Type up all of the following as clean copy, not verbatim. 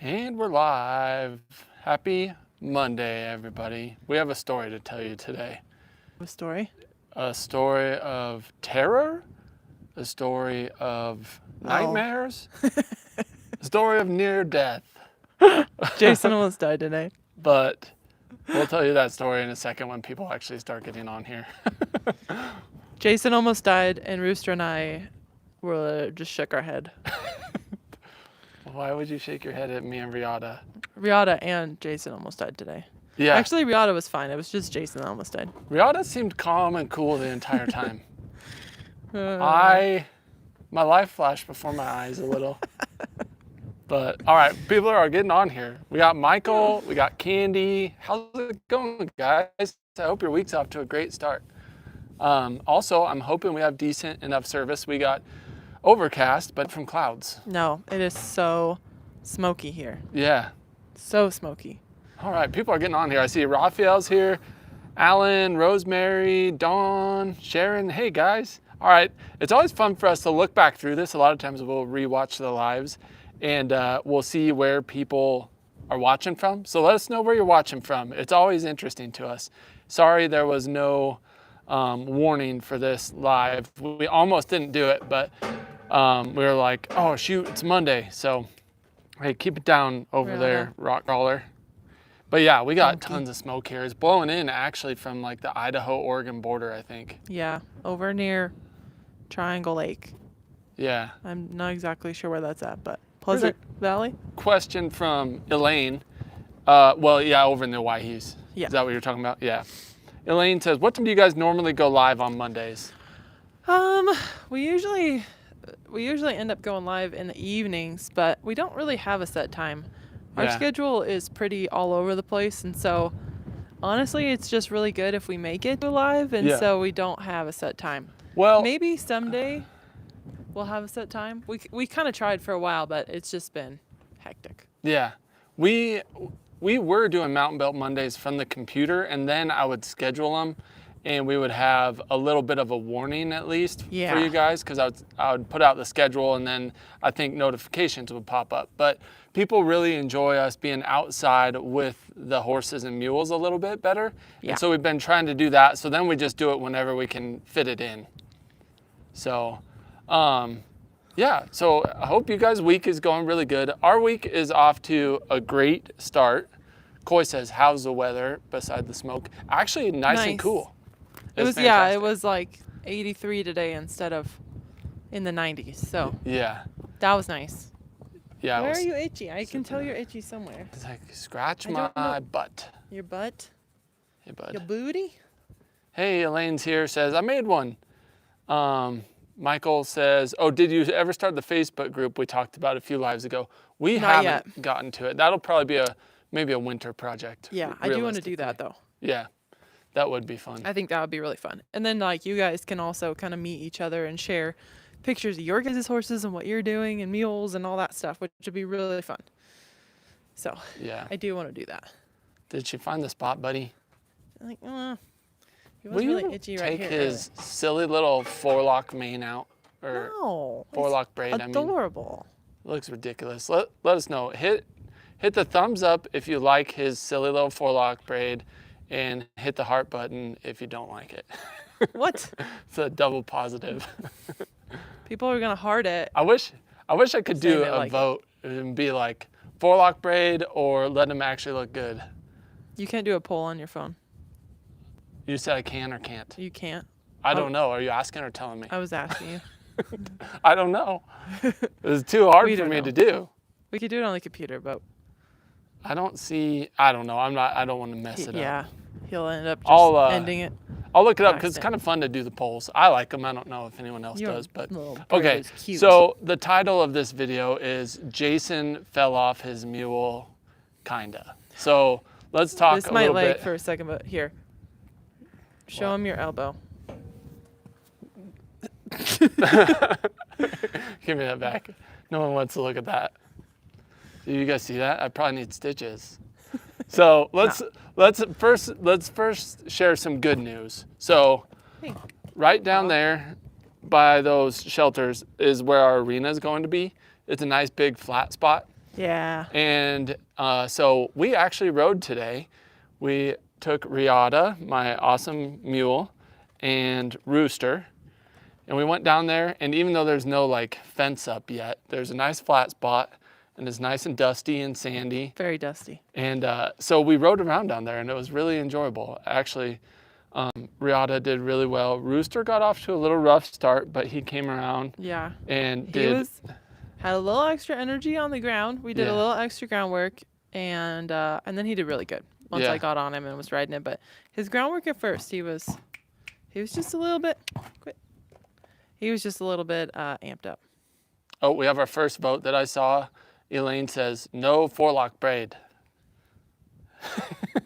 And we're live. Happy Monday, everybody. We have a story to tell you today. A story? A story of terror, a story of nightmares, a story of near death. Jason almost died today. But we'll tell you that story in a second when people actually start getting on here. Jason almost died, and Rooster and I were just shook our head. Why would you shake your head at me and Riata? Riata and Jason almost died today. Yeah. Actually, Riata was fine. It was just Jason that almost died. Riata seemed calm and cool the entire time. My life flashed before my eyes a little. But all right, people are getting on here. We got Michael, we got Candy. How's it going, guys? I hope your week's off to a great start. Also, I'm hoping we have decent enough service. We got overcast, but from clouds. No, it is so smoky here. Yeah. So smoky. All right, people are getting on here. I see Raphael's here, Alan, Rosemary, Dawn, Sharon. Hey, guys. All right, it's always fun for us to look back through this. A lot of times we'll rewatch the lives, and we'll see where people are watching from. So let us know where you're watching from. It's always interesting to us. Sorry there was no warning for this live. We almost didn't do it, but we were like, oh shoot, it's Monday. So hey, keep it down over there, rock crawler. But yeah, we got tons of smoke here. It's blowing in actually from like the Idaho-Oregon border, I think. Yeah, over near Triangle Lake. Yeah. I'm not exactly sure where that's at, but Pleasant Valley? Question from Elaine. Well, yeah, over in the Waihees. Yeah. Is that what you're talking about? Yeah. Elaine says, what time do you guys normally go live on Mondays? We usually end up going live in the evenings, but we don't really have a set time. Our schedule is pretty all over the place, and so honestly, it's just really good if we make it to live, and so we don't have a set time. Well, maybe someday we'll have a set time. We kind of tried for a while, but it's just been hectic. Yeah. We were doing Mountain Belt Mondays from the computer, and then I would schedule them, and we would have a little bit of a warning at least for you guys, because I would put out the schedule, and then I think notifications would pop up. But people really enjoy us being outside with the horses and mules a little bit better. Yeah. And so we've been trying to do that. So then we just do it whenever we can fit it in. So, yeah, so I hope you guys' week is going really good. Our week is off to a great start. Coy says, how's the weather beside the smoke? Actually, nice. And cool. It was fantastic. It was like 83 today instead of in the 90s. So yeah, that was nice. Yeah. Where are you itchy? I can tell you're itchy somewhere. It's like, scratch my butt. Your butt? Hey, bud. Your booty? Hey, Elaine's here, says, I made one. Michael says, oh, did you ever start the Facebook group we talked about a few lives ago? We haven't gotten to it. That'll probably be maybe a winter project. Yeah, I do want to do that though. Yeah, that would be fun. I think that would be really fun. And then like you guys can also kind of meet each other and share pictures of your guys' horses and what you're doing and mules and all that stuff, which would be really fun. So yeah, I do want to do that. Did she find the spot, buddy? Like, he was really itchy right here. Take his silly little forelock mane out, or forelock braid. Adorable. I mean, looks ridiculous. Let us know. Hit the thumbs up if you like his silly little forelock braid, and hit the heart button if you don't like it. What? It's a double positive. People are gonna heart it. I wish I could do a vote and be like forelock braid or let him actually look good. You can't do a poll on your phone. You said I can or can't? You can't. I don't know. Are you asking or telling me? I was asking you. I don't know. It's too hard for me to do. We could do it on the computer, but I don't know. I don't want to mess it up. Yeah. He'll end up just ending it. I'll look it up because it's kind of fun to do the polls. I like them. I don't know if anyone else does, but okay. So the title of this video is Jason Fell Off His Mule, Kinda. So let's talk a little bit. This might lag for a second, but here. Show him your elbow. Give me that back. No one wants to look at that. Do you guys see that? I probably need stitches. So let's first share some good news. So right down there by those shelters is where our arena is going to be. It's a nice big flat spot. Yeah. And so we actually rode today. We took Riata, my awesome mule, and Rooster, and we went down there, and even though there's no like fence up yet, there's a nice flat spot, and it's nice and dusty and sandy. Very dusty. And so we rode around down there, and it was really enjoyable. Actually, Riata did really well. Rooster got off to a little rough start, but he came around. Yeah. And had a little extra energy on the ground. We did a Yeah. little extra groundwork, and then he did really good once Yeah. I got on him and was riding it. But his groundwork at first, he was just a little bit. He was just a little bit amped up. Oh, we have our first vote that I saw. Elaine says no forelock braid.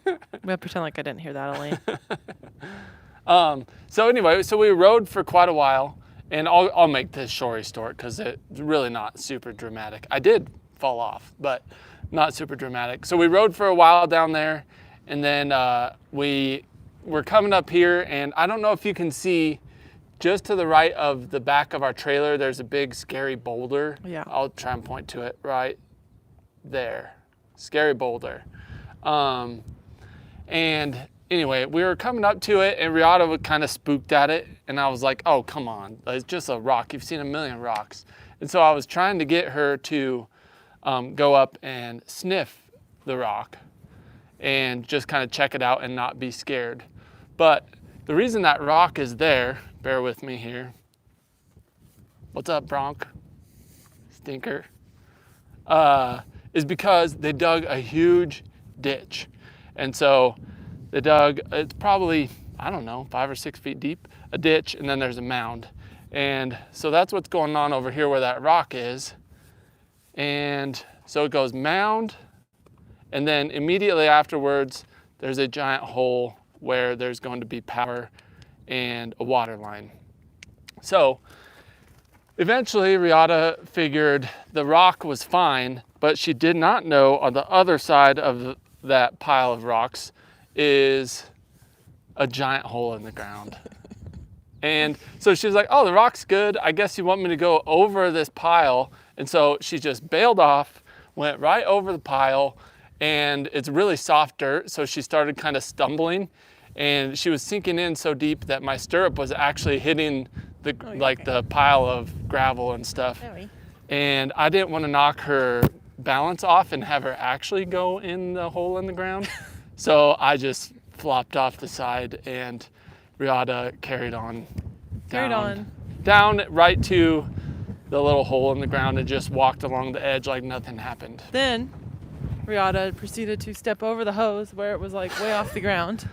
I'm gonna pretend like I didn't hear that, Elaine. So anyway, so we rode for quite a while, and I'll make this story short because it's really not super dramatic. I did fall off, but not super dramatic. So we rode for a while down there, and then we were coming up here, and I don't know if you can see, just to the right of the back of our trailer, there's a big scary boulder. Yeah. I'll try and point to it right there. Scary boulder. And anyway, we were coming up to it, and Riata was kind of spooked at it, and I was like, oh, come on, it's just a rock. You've seen a million rocks. And so I was trying to get her to go up and sniff the rock and just kind of check it out and not be scared. But the reason that rock is there, bear with me here. What's up, Bronc? Stinker. Is because they dug a huge ditch. And so they dug, it's probably, I don't know, 5 or 6 feet deep, a ditch, and then there's a mound. And so that's what's going on over here where that rock is. And so it goes mound, and then immediately afterwards, there's a giant hole where there's going to be power and a water line. So eventually Riata figured the rock was fine, but she did not know on the other side of that pile of rocks is a giant hole in the ground. And so she was like, oh, the rock's good. I guess you want me to go over this pile. And so she just bailed off, went right over the pile, and it's really soft dirt. So she started kind of stumbling, and she was sinking in so deep that my stirrup was actually hitting the the pile of gravel and stuff. And I didn't want to knock her balance off and have her actually go in the hole in the ground. So I just flopped off the side, and Riata carried on down right to the little hole in the ground and just walked along the edge like nothing happened. Then Riata proceeded to step over the hose where it was like way off the ground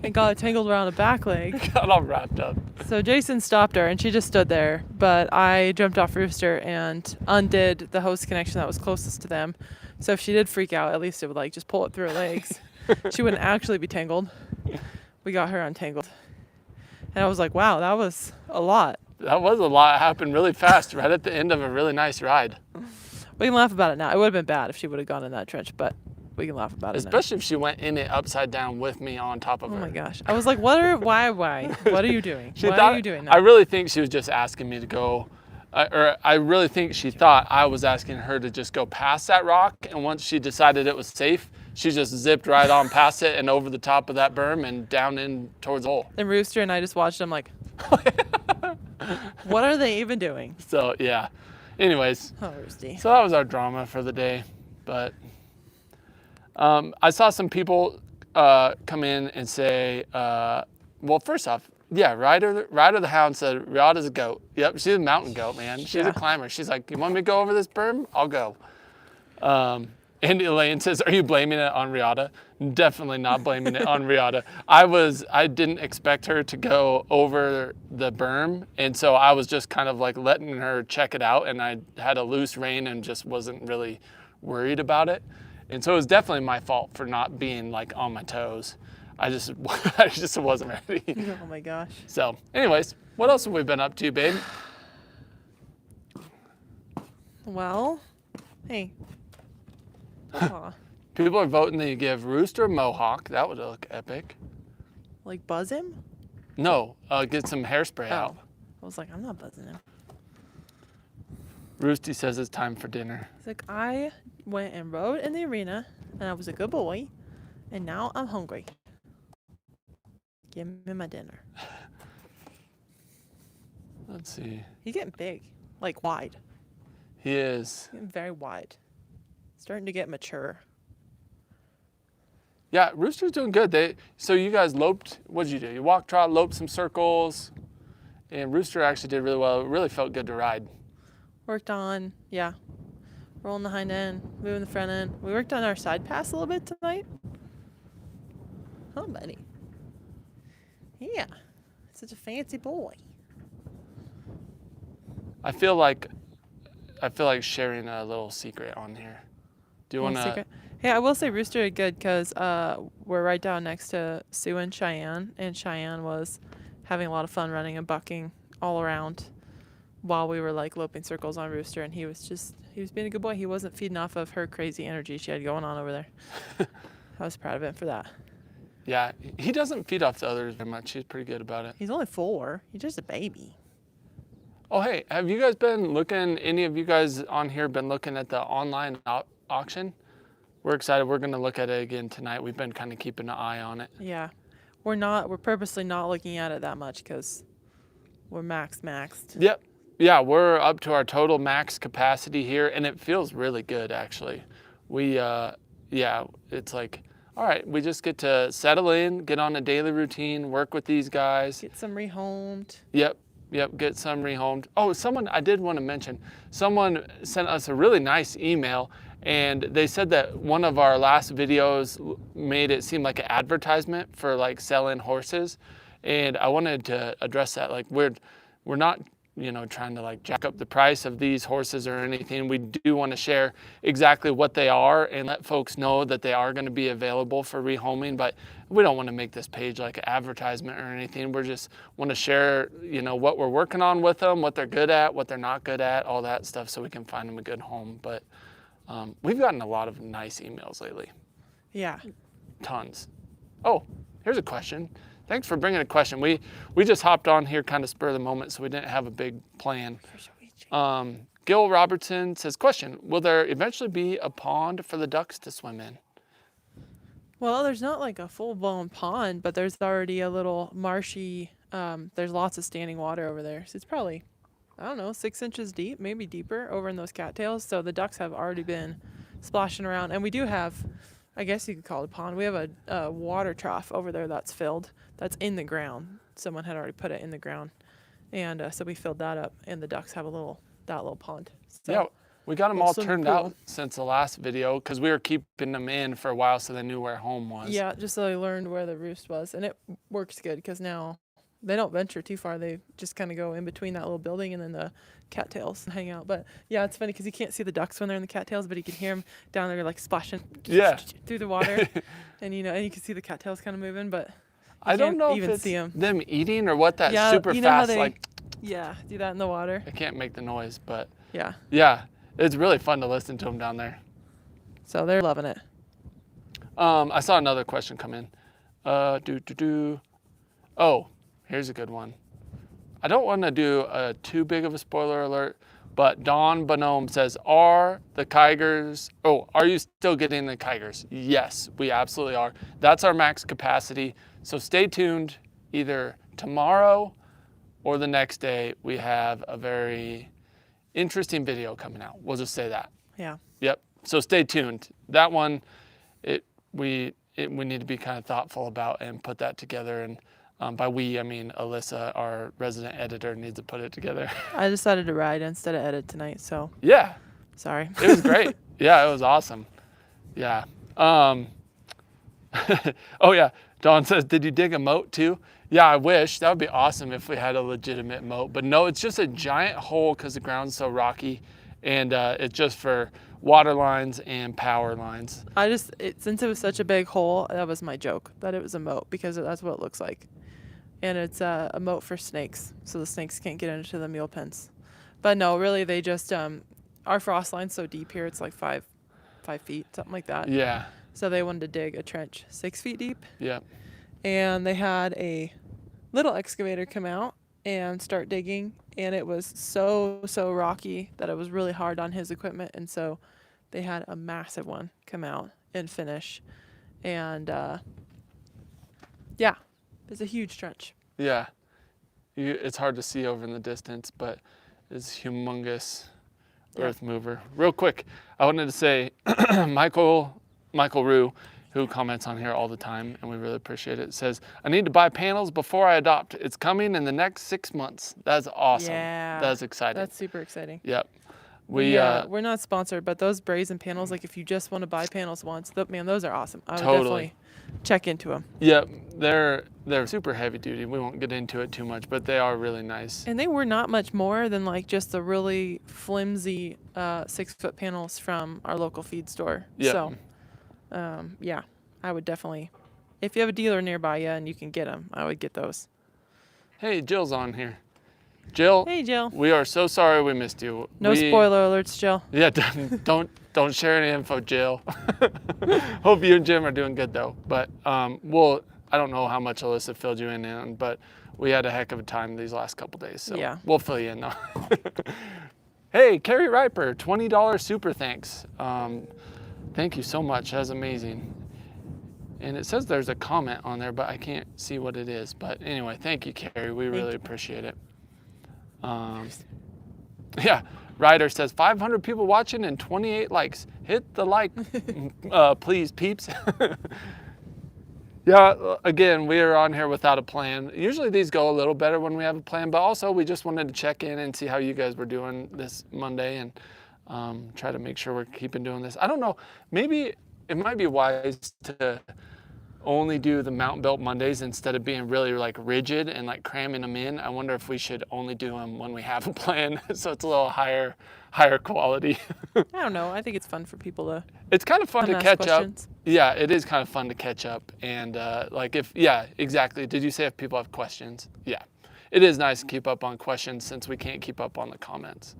and got tangled around a back leg. Got all wrapped up. So Jason stopped her and she just stood there, but I jumped off Rooster and undid the hose connection that was closest to them. So if she did freak out, at least it would like just pull it through her legs. She wouldn't actually be tangled. We got her untangled. And I was like, wow, that was a lot. That was a lot. It happened really fast right at the end of a really nice ride. We can laugh about it now. It would have been bad if she would have gone in that trench, but we can laugh about it now. Especially if she went in it upside down with me on top of her. Oh my gosh. I was like, why? What are you doing? Why are you doing that? I really think she was just asking me to go, or I really think she thought I was asking her to just go past that rock, and once she decided it was safe, she just zipped right on past it and over the top of that berm and down in towards the hole. And Rooster and I just watched them like, what are they even doing? So yeah. Anyways, Oh, Roosty. so that was our drama for the day. But I saw some people come in and say, well, first off, yeah, Ryder the Hound said, Riata's a goat. Yep, she's a mountain goat, man. She's a climber. She's like, you want me to go over this berm? I'll go. And Elaine says, are you blaming it on Riata? Definitely not blaming it on Riata. I didn't expect her to go over the berm, and so I was just kind of like letting her check it out, and I had a loose rein and just wasn't really worried about it. And so it was definitely my fault for not being like on my toes. I just wasn't ready. Oh my gosh. So anyways, what else have we been up to, babe? Well, hey. Aw. People are voting that you give Rooster a mohawk. That would look epic. Like buzz him? No, get some hairspray out. I was like, I'm not buzzing him. Roosty says it's time for dinner. He's like, I went and rode in the arena, and I was a good boy, and now I'm hungry. Give me my dinner. Let's see. He's getting big, like wide. He is. Getting very wide. Starting to get mature. Yeah, Rooster's doing good. So you guys loped, what did you do? You walked, trot, loped some circles, and Rooster actually did really well. It really felt good to ride. Worked on, yeah, rolling the hind end, moving the front end. We worked on our side pass a little bit tonight. Oh, buddy. Yeah, such a fancy boy. I feel like sharing a little secret on here. Do you want to? Yeah, I will say Rooster did good because we're right down next to Sue and Cheyenne was having a lot of fun running and bucking all around while we were like loping circles on Rooster, and he was being a good boy. He wasn't feeding off of her crazy energy she had going on over there. I was proud of him for that. Yeah, he doesn't feed off the others very much. He's pretty good about it. He's only 4. He's just a baby. Oh, hey, have you guys been looking, any of you guys on here been looking at the online auction? We're excited. We're going to look at it again tonight. We've been kind of keeping an eye on it. Yeah. We're purposely not looking at it that much because we're maxed. Yep. Yeah, we're up to our total max capacity here, and it feels really good, actually. It's like, all right, we just get to settle in, get on a daily routine, work with these guys. Get some rehomed. Yep, get some rehomed. Oh, I did want to mention, someone sent us a really nice email, and they said that one of our last videos made it seem like an advertisement for like selling horses. And I wanted to address that. Like we're not, trying to like jack up the price of these horses or anything. We do want to share exactly what they are and let folks know that they are going to be available for rehoming, but we don't want to make this page like an advertisement or anything. We just want to share, what we're working on with them, what they're good at, what they're not good at, all that stuff, so we can find them a good home. But we've gotten a lot of nice emails lately. Yeah. Tons. Oh, here's a question. Thanks for bringing a question. We just hopped on here kind of spur of the moment, so we didn't have a big plan. Gil Robertson says, question, will there eventually be a pond for the ducks to swim in? Well, there's not like a full-blown pond, but there's already a little marshy, there's lots of standing water over there. So it's probably, 6 inches deep, maybe deeper over in those cattails. So the ducks have already been splashing around. And we do have, I guess you could call it a pond. We have a water trough over there that's filled. That's in the ground. Someone had already put it in the ground. And so we filled that up, and the ducks have that little pond. So yeah, we got them all turned out since the last video because we were keeping them in for a while so they knew where home was. Yeah, just so they learned where the roost was. And it works good because now they don't venture too far. They just kind of go in between that little building and then the cattails and hang out. But yeah, it's funny because you can't see the ducks when they're in the cattails, but you can hear them down there like splashing through the water. And you can see the cattails kind of moving, but I don't know if it's them eating or what that super fast do that in the water. I can't make the noise, but yeah, it's really fun to listen to them down there. So they're loving it. I saw another question come in. Oh, here's a good one. I don't want to do too big of a spoiler alert, but Dawn Bonhomme says, are you still getting the Keigers? Yes, we absolutely are. That's our max capacity. So stay tuned. Either tomorrow or the next day, we have a very interesting video coming out. We'll just say that. Yeah. Yep. So stay tuned. That one, we need to be kind of thoughtful about and put that together. And by we, I mean Alyssa, our resident editor, needs to put it together. I decided to ride instead of edit tonight, so. Yeah. Sorry. It was great. Yeah, it was awesome. Yeah. Oh, yeah. Dawn says, did you dig a moat too? Yeah, I wish. That would be awesome if we had a legitimate moat. But no, it's just a giant hole because the ground's so rocky. And it's just for water lines and power lines. Since it was such a big hole, that was my joke, that it was a moat, because that's what it looks like. And it's a moat for snakes, so the snakes can't get into the mule pens. But no, really, they just, our frost line's so deep here, it's like 5 feet, something like that. Yeah. So they wanted to dig a trench 6 feet deep. Yeah. And they had a little excavator come out and start digging and it was so rocky that it was really hard on his equipment, and so they had a massive one come out and finish, and yeah, it's a huge trench. Yeah. It's hard to see over in the distance, but it's humongous earth mover. Real quick, I wanted to say Michael Rue, who comments on here all the time, and we really appreciate it, says, I need to buy panels before I adopt. It's coming in the next 6 months. That's awesome. Yeah. That's exciting. That's super exciting. Yep. We're not sponsored, but those brazen panels, like if you just want to buy panels once, man, those are awesome. I would definitely check into them. Yep, they're super heavy duty. We won't get into it too much, but they are really nice. And they were not much more than like just the really flimsy 6-foot panels from our local feed store. Yep. So, yeah, I would definitely, if you have a dealer nearby you and you can get them, I would get those. Hey, Jill's on here. Jill. Hey, Jill. We are so sorry we missed you. No spoiler alerts, Jill. Yeah, don't share any info, Jill. Hope you and Jim are doing good though. But I don't know how much Alyssa filled you in on, but we had a heck of a time these last couple days. So yeah, we'll fill you in though. Hey, Carrie Riper, $20 super thanks. Thank you so much. That's amazing. And it says there's a comment on there, but I can't see what it is. But anyway, thank you, Carrie. We really appreciate it. Yeah, Ryder says 500 people watching and 28 likes. Hit the like, please, peeps. Yeah, again, we are on here without a plan. Usually these go a little better when we have a plan, but also we just wanted to check in and see how you guys were doing this Monday and try to make sure we're keeping doing this. I don't know, maybe it might be wise to only do the Mountain Built Mondays instead of being really like rigid and like cramming them in. I wonder if we should only do them when we have a plan, so it's a little higher quality. I don't know. I think it's fun for people to. It's kind of fun to catch questions. up. Yeah, it is kind of fun to catch up. And yeah, exactly. Did you say if people have questions? Yeah, it is nice to keep up on questions since we can't keep up on the comments.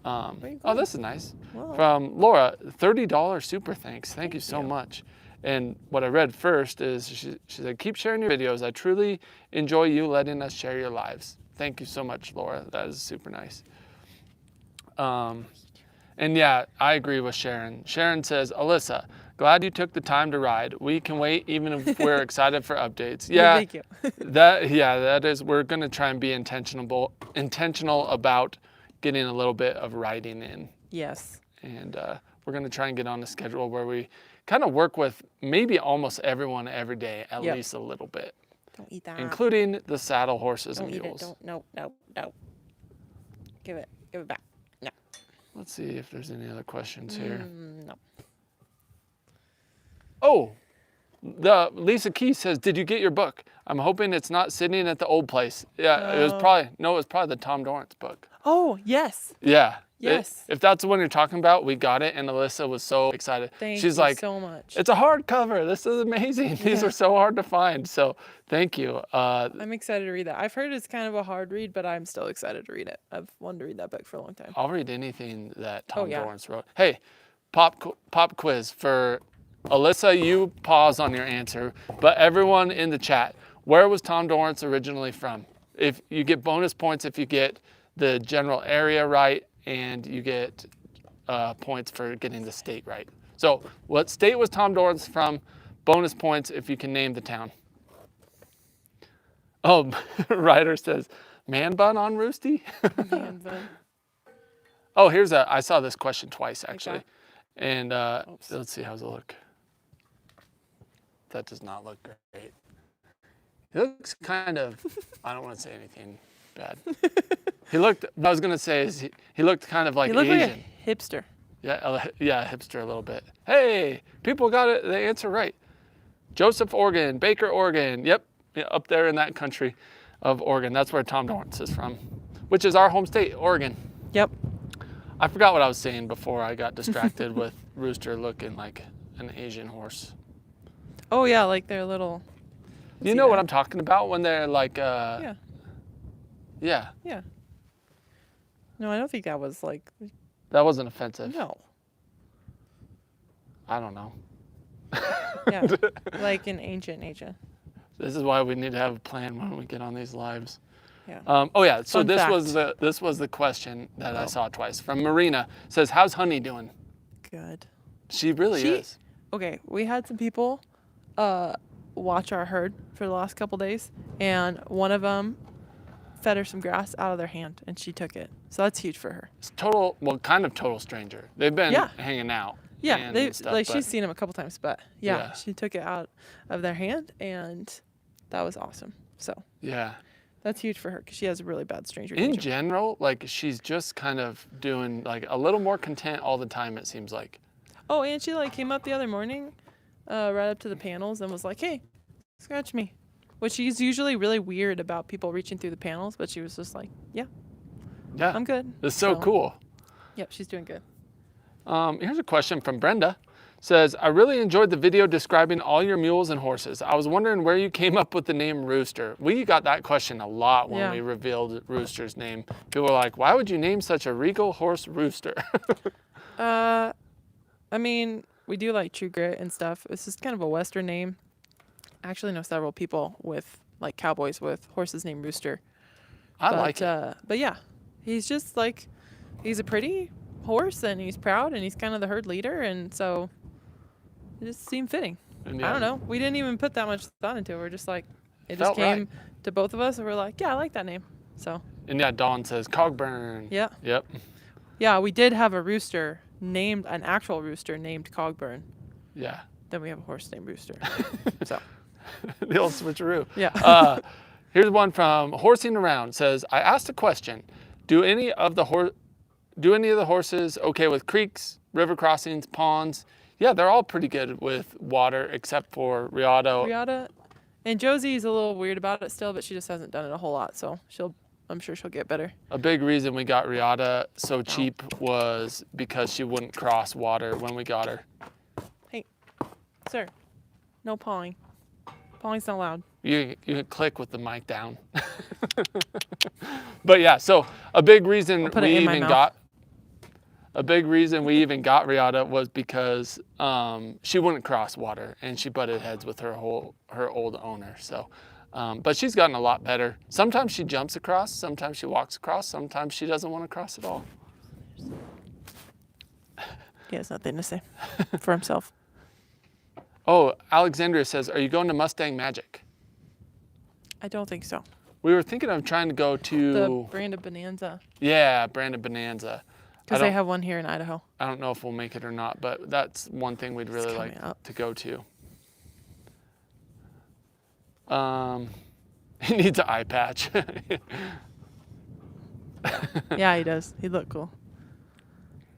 Oh, this is nice. Whoa. From Laura, $30 super thanks. Thank you so much. And what I read first is she said, keep sharing your videos. I truly enjoy you letting us share your lives. Thank you so much, Laura. That is super nice. And yeah, I agree with Sharon. Sharon says, Alyssa, glad you took the time to ride. We can wait even if we're excited for updates. Yeah, thank you. that is, we're going to try and be intentional about getting a little bit of riding in. Yes. And we're going to try and get on a schedule where we kind of work with maybe almost everyone every day, at least a little bit. Don't eat that. Including the saddle horses and mules. Don't eat it. No. Give it back. No. Let's see if there's any other questions here. No. Oh, Lisa Key says, did you get your book? I'm hoping it's not sitting at the old place. Yeah, it was probably the Tom Dorrance book. Oh, yes. Yeah. Yes. If that's the one you're talking about, we got it, and Alyssa was so excited. Thank you so much. It's a hardcover. This is amazing. Yeah. These are so hard to find. So thank you. I'm excited to read that. I've heard it's kind of a hard read, but I'm still excited to read it. I've wanted to read that book for a long time. I'll read anything that Tom Dorrance wrote. Hey, pop quiz for Alyssa. You pause on your answer, but everyone in the chat, where was Tom Dorrance originally from? If you get bonus points if you get the general area right, and you get points for getting the state right. So what state was Tom Dorrance from? Bonus points if you can name the town. Oh, Ryder says, man bun on Roosty? Man bun. Oh, I saw this question twice actually. Okay. And let's see, how's it look? That does not look great. He looks kind of, I don't want to say anything bad. What I was going to say is he looked kind of like Asian. Like a hipster. Yeah, hipster a little bit. Hey, people got it, the answer right. Joseph, Oregon, Baker, Oregon. Yep, up there in that country of Oregon. That's where Tom Dorrance is from, which is our home state, Oregon. Yep. I forgot what I was saying before I got distracted with Rooster looking like an Asian horse. Oh yeah, like their little... You know what I'm talking about when they're like... Yeah. No, I don't think that was like... That wasn't offensive. No. I don't know. Yeah, like in ancient Asia. This is why we need to have a plan when we get on these lives. Yeah. Oh yeah. So Fun this fact. was the question that I Oh. saw twice from Marina. Says, "How's Honey doing?" Good. She really is. Okay, we had some people watch our herd for the last couple days, and one of them fed her some grass out of their hand, and she took it. So that's huge for her. It's kind of total stranger. They've been hanging out. Yeah, and stuff, she's seen him a couple times, but Yeah. she took it out of their hand, and that was awesome. So Yeah. that's huge for her because she has a really bad stranger In nature. general, like she's just kind of doing like a little more content all the time. It seems like. Oh, and she like came up the other morning, right up to the panels and was like, "Hey, scratch me," which she's usually really weird about people reaching through the panels, but she was just like, "Yeah, Yeah. I'm good." It's so cool. Yep, she's doing good. Here's a question from Brenda. Says, I really enjoyed the video describing all your mules and horses. I was wondering where you came up with the name Rooster. We got that question a lot when we revealed Rooster's name. People were like, why would you name such a regal horse Rooster? I mean, we do like True Grit and stuff. It's just kind of a Western name. I actually know several people with like cowboys with horses named Rooster. I like it. But yeah, he's just like, he's a pretty horse and he's proud and he's kind of the herd leader, and so it just seemed fitting. And I don't know. We didn't even put that much thought into it. We're just like, it just Felt came right. to both of us, and we're like, yeah, I like that name. So And yeah, Dawn says Cogburn. yeah, Yep. yeah, we did have a rooster named, an actual rooster named Cogburn. Yeah. Then we have a horse named Rooster. So The old switcheroo. yeah. Here's one from Horsing Around. Says, I asked a question. Do any of the horses okay with creeks, river crossings, ponds? Yeah, they're all pretty good with water except for Riata. Riata, and Josie's a little weird about it still, but she just hasn't done it a whole lot, so I'm sure she'll get better. A big reason we got Riata so cheap was because she wouldn't cross water when we got her. Hey, sir, no pawing. Pawing's not allowed. You can click with the mic down. But yeah, so a big reason put it in my mouth. we even got Riata was because she wouldn't cross water and she butted heads with her old owner. So, but she's gotten a lot better. Sometimes she jumps across, sometimes she walks across, sometimes she doesn't want to cross at all. He has nothing to say for himself. Oh, Alexandria says, are you going to Mustang Magic? I don't think so. We were thinking of trying to go to... The Brandon Bonanza. Yeah, Brandon Bonanza. Because they have one here in Idaho. I don't know if we'll make it or not, but that's one thing we'd really like to go to. He needs an eye patch. Yeah, he does. He'd look cool.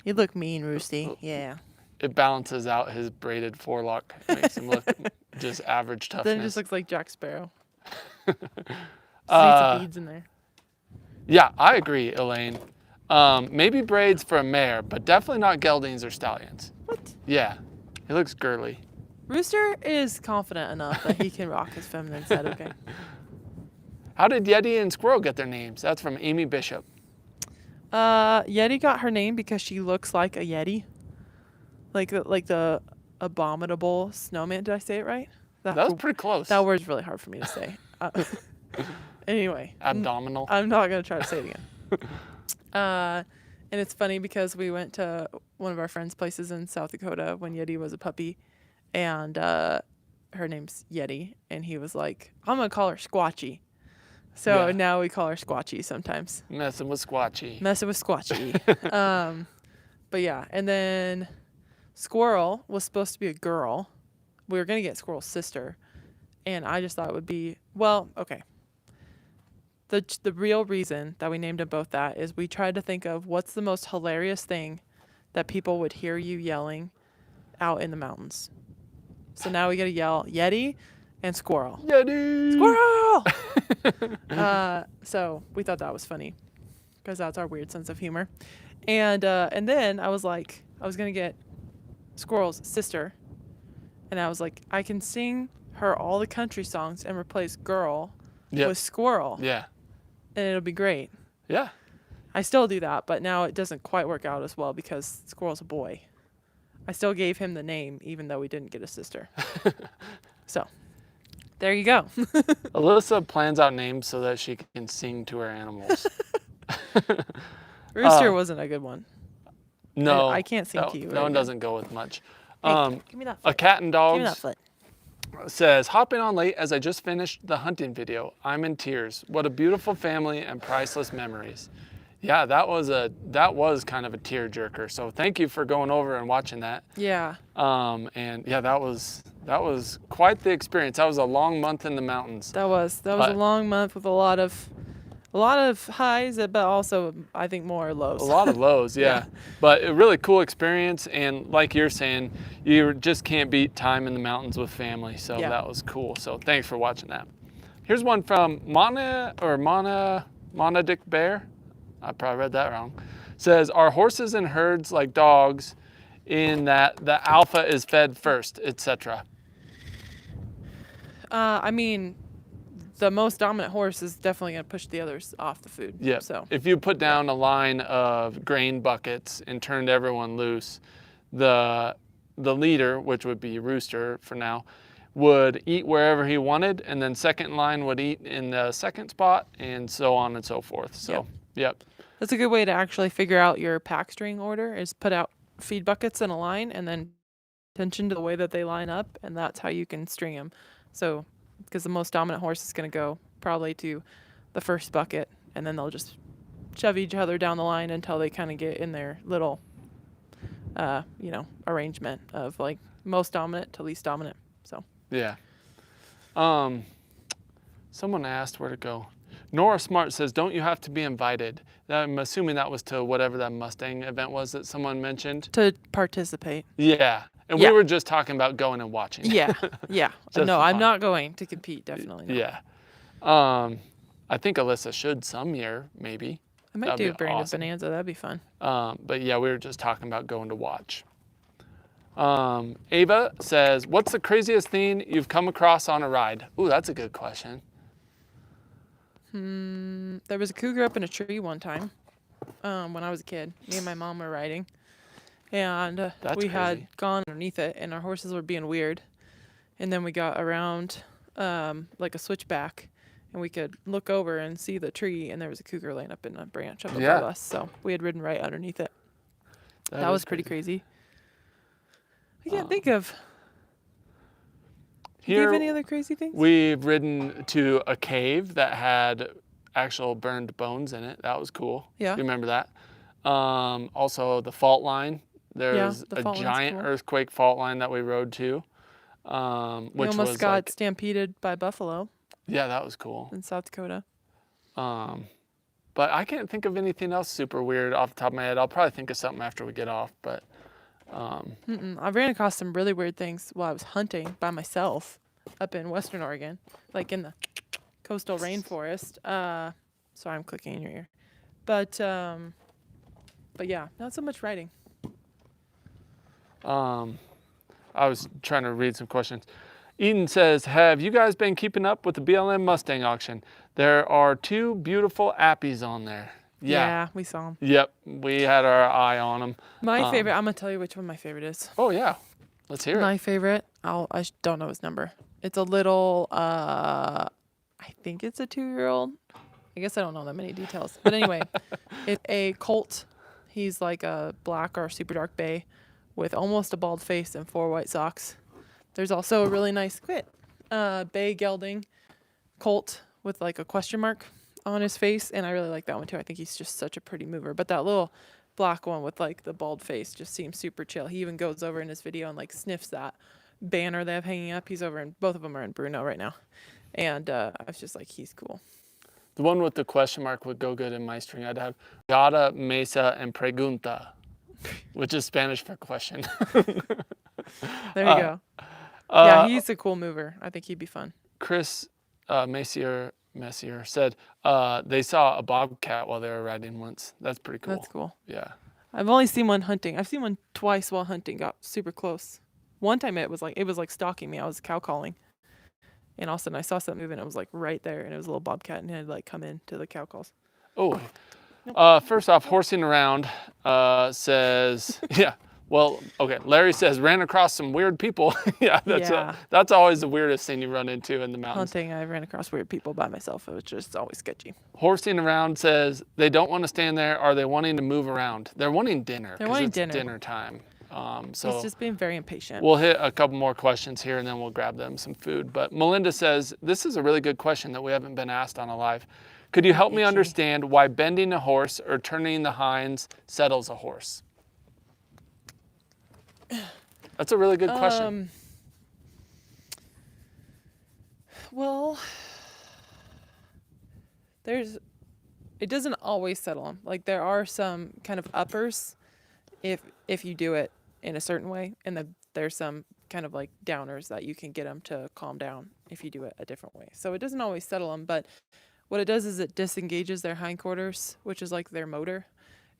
He'd look mean, Roosty. Yeah. It balances out his braided forelock. Makes him look just average toughness. Then it just looks like Jack Sparrow. Just need some beads in there. Yeah, I agree, Elaine. Maybe braids for a mare, but definitely not geldings or stallions. What? Yeah, he looks girly. Rooster is confident enough that he can rock his feminine side, okay? How did Yeti and Squirrel get their names? That's from Amy Bishop. Yeti got her name because she looks like a Yeti. Like the abominable snowman. Did I say it right? That was pretty close. That word's really hard for me to say. Anyway. Abdominal. I'm not going to try to say it again. And it's funny because we went to one of our friends' places in South Dakota when Yeti was a puppy. And her name's Yeti. And he was like, I'm going to call her Squatchy. So now we call her Squatchy sometimes. Messing with Squatchy. Messing with Squatchy. But yeah, and then Squirrel was supposed to be a girl. We were going to get Squirrel's sister. And I just thought it would be, well, okay. The real reason that we named them both that is we tried to think of what's the most hilarious thing that people would hear you yelling out in the mountains. So now we got to yell Yeti and Squirrel. Yeti! Squirrel! So we thought that was funny because that's our weird sense of humor. And then I was like, I was going to get Squirrel's sister. And I was like, I can sing her all the country songs and replace girl with Squirrel. Yeah. And it'll be great. Yeah. I still do that, but now it doesn't quite work out as well because Squirrel's a boy. I still gave him the name even though we didn't get a sister. So. There you go. Alyssa plans out names so that she can sing to her animals. Rooster wasn't a good one. No, I can't sing to you. That one doesn't go with much. Hey, give me that foot. A cat and Give me that dogs foot. says, hopping on late as I just finished the hunting video. I'm in tears. What a beautiful family and priceless memories. Yeah, that was kind of a tear jerker. So thank you for going over and watching that. Yeah. And yeah, that was quite the experience. That was a long month in the mountains. That was a long month with a lot of highs, but also I think more lows. A lot of lows, yeah. But a really cool experience, and like you're saying, you just can't beat time in the mountains with family. So that was cool. So thanks for watching that. Here's one from Mana Dick Bear. I probably read that wrong. Says, are horses and herds like dogs in that the alpha is fed first, etc.? I mean, the most dominant horse is definitely going to push the others off the food. Yeah. So if you put down a line of grain buckets and turned everyone loose, the leader, which would be Rooster for now, would eat wherever he wanted, and then second in line would eat in the second spot, and so on and so forth. So, yep. That's a good way to actually figure out your pack string order, is put out feed buckets in a line and then attention to the way that they line up, and that's how you can string them. So, because the most dominant horse is going to go probably to the first bucket, and then they'll just shove each other down the line until they kind of get in their little, arrangement of like most dominant to least dominant. So. Yeah. Someone asked where to go. Nora Smart says, don't you have to be invited? I'm assuming that was to whatever that Mustang event was that someone mentioned. To participate. Yeah. And we were just talking about going and watching. Yeah. No, I'm not going to compete, definitely not. Yeah. I think Alyssa should some year, maybe. I might do Brandon Bonanza. That'd be fun. But yeah, we were just talking about going to watch. Ava says, what's the craziest thing you've come across on a ride? Ooh, that's a good question. There was a cougar up in a tree one time when I was a kid. Me and my mom were riding. And we had gone underneath it, and our horses were being weird. And then we got around like a switchback, and we could look over and see the tree, and there was a cougar laying up in a branch up above us. So we had ridden right underneath it. That was pretty crazy. I can't think of. Do you have any other crazy things? We've ridden to a cave that had actual burned bones in it. That was cool. Yeah. You remember that? Also, the fault line. There's a giant earthquake fault line that we rode to. We almost got stampeded by buffalo. Yeah, that was cool. In South Dakota. But I can't think of anything else super weird off the top of my head. I'll probably think of something after we get off, but... I ran across some really weird things while I was hunting by myself up in Western Oregon, like in the coastal rainforest. Sorry, I'm clicking in your ear. But yeah, not so much riding. I was trying to read some questions. Eden says, have you guys been keeping up with the BLM Mustang auction? There are 2 beautiful Appies on there. Yeah, we saw them. Yep, we had our eye on them. My favorite, I'm going to tell you which one my favorite is. Oh, yeah. Let's hear it. My favorite, I don't know his number. It's a little, I think it's a 2-year-old. I guess I don't know that many details. But anyway, it's a colt. He's like a black or super dark bay with almost a bald face and 4 white socks. There's also a really nice bay gelding colt with like a question mark on his face, and I really like that one too. I think he's just such a pretty mover. But that little black one with like the bald face just seems super chill. He even goes over in his video and like sniffs that banner they have hanging up. He's over in, both of them are in Bruno right now. And I was just like, he's cool. The one with the question mark would go good in my string. I'd have Gata, Mesa, and Pregunta, which is Spanish for question. There you go. Yeah, he's a cool mover. I think he'd be fun. Chris Messier said they saw a bobcat while they were riding once. That's pretty cool. That's cool. Yeah. I've only seen one hunting. I've seen one twice while hunting. Got super close. One time it was like stalking me. I was cow calling, and all of a sudden I saw something moving. It was like right there, and it was a little bobcat, and it had like come into the cow calls. Oh. First off, horsing around says, yeah. Well, okay. Larry says ran across some weird people. Yeah, that's always the weirdest thing you run into in the mountains. Hunting, I ran across weird people by myself. It was just always sketchy. Horsing around says they don't want to stand there. Are they wanting to move around? They're wanting dinner. They're wanting it's dinner time. So he's just being very impatient. We'll hit a couple more questions here and then we'll grab them some food. But Melinda says, this is a really good question that we haven't been asked on a live. Could you help me understand why bending a horse or turning the hinds settles a horse? That's a really good question. Well, it doesn't always settle them. Like there are some kind of uppers if you do it in a certain way, and then there's some kind of like downers that you can get them to calm down if you do it a different way. So it doesn't always settle them, but what it does is it disengages their hindquarters, which is like their motor.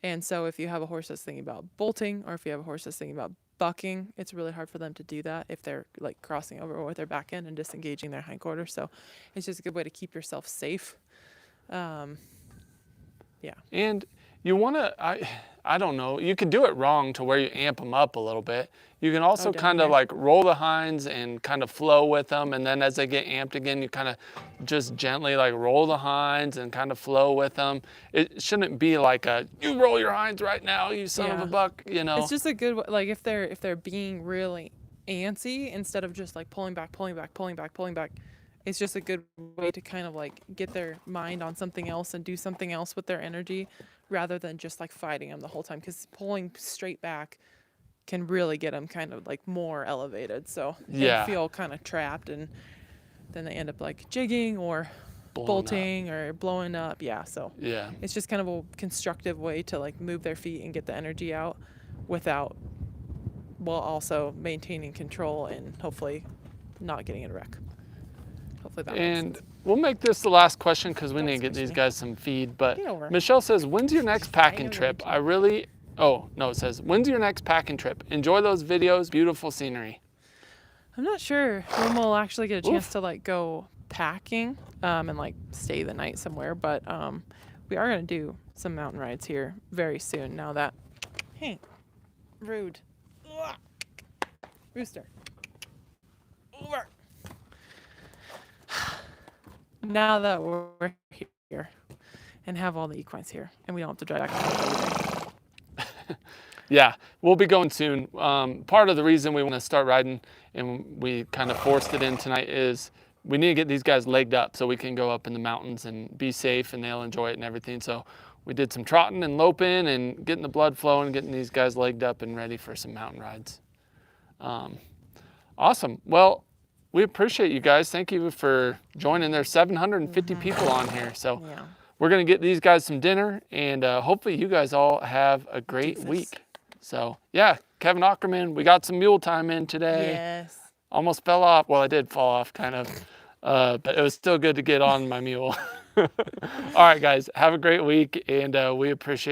And so if you have a horse that's thinking about bolting, or if you have a horse that's thinking about bucking, it's really hard for them to do that if they're like crossing over with their back end and disengaging their hindquarters. So it's just a good way to keep yourself safe. Yeah. And you want to, I don't know, you can do it wrong to where you amp them up a little bit. You can also kind of like roll the hinds and kind of flow with them. And then as they get amped again, you kind of just gently like roll the hinds and kind of flow with them. It shouldn't be like you roll your hinds right now, you son of a buck, you know. It's just a good, like if they're being really antsy, instead of just like pulling back, it's just a good way to kind of like get their mind on something else and do something else with their energy rather than just like fighting them the whole time, because pulling straight back can really get them kind of like more elevated. So they feel kind of trapped, and then they end up like jigging or bolting or blowing up. Yeah. So it's just kind of a constructive way to like move their feet and get the energy out while also maintaining control and hopefully not getting in a wreck. And we'll make this the last question because we need to get these guys some feed. But Michelle says, when's your next packing trip? It says, when's your next packing trip? Enjoy those videos, beautiful scenery. I'm not sure when we'll actually get a chance to like go packing and like stay the night somewhere. But we are going to do some mountain rides here very soon now that, hey, rude. Ugh. Rooster. Over. Now that we're here and have all the equines here and we don't have to drive back. Yeah, we'll be going soon. Part of the reason we want to start riding and we kind of forced it in tonight is we need to get these guys legged up so we can go up in the mountains and be safe and they'll enjoy it and everything. So we did some trotting and loping and getting the blood flowing, getting these guys legged up and ready for some mountain rides. Awesome. Well, we appreciate you guys. Thank you for joining. There's 750 people on here. So we're going to get these guys some dinner and hopefully you guys all have a great week. So yeah, Kevin Ackerman, we got some mule time in today. Yes. Almost fell off. Well, I did fall off kind of, but it was still good to get on my mule. All right, guys, have a great week and we appreciate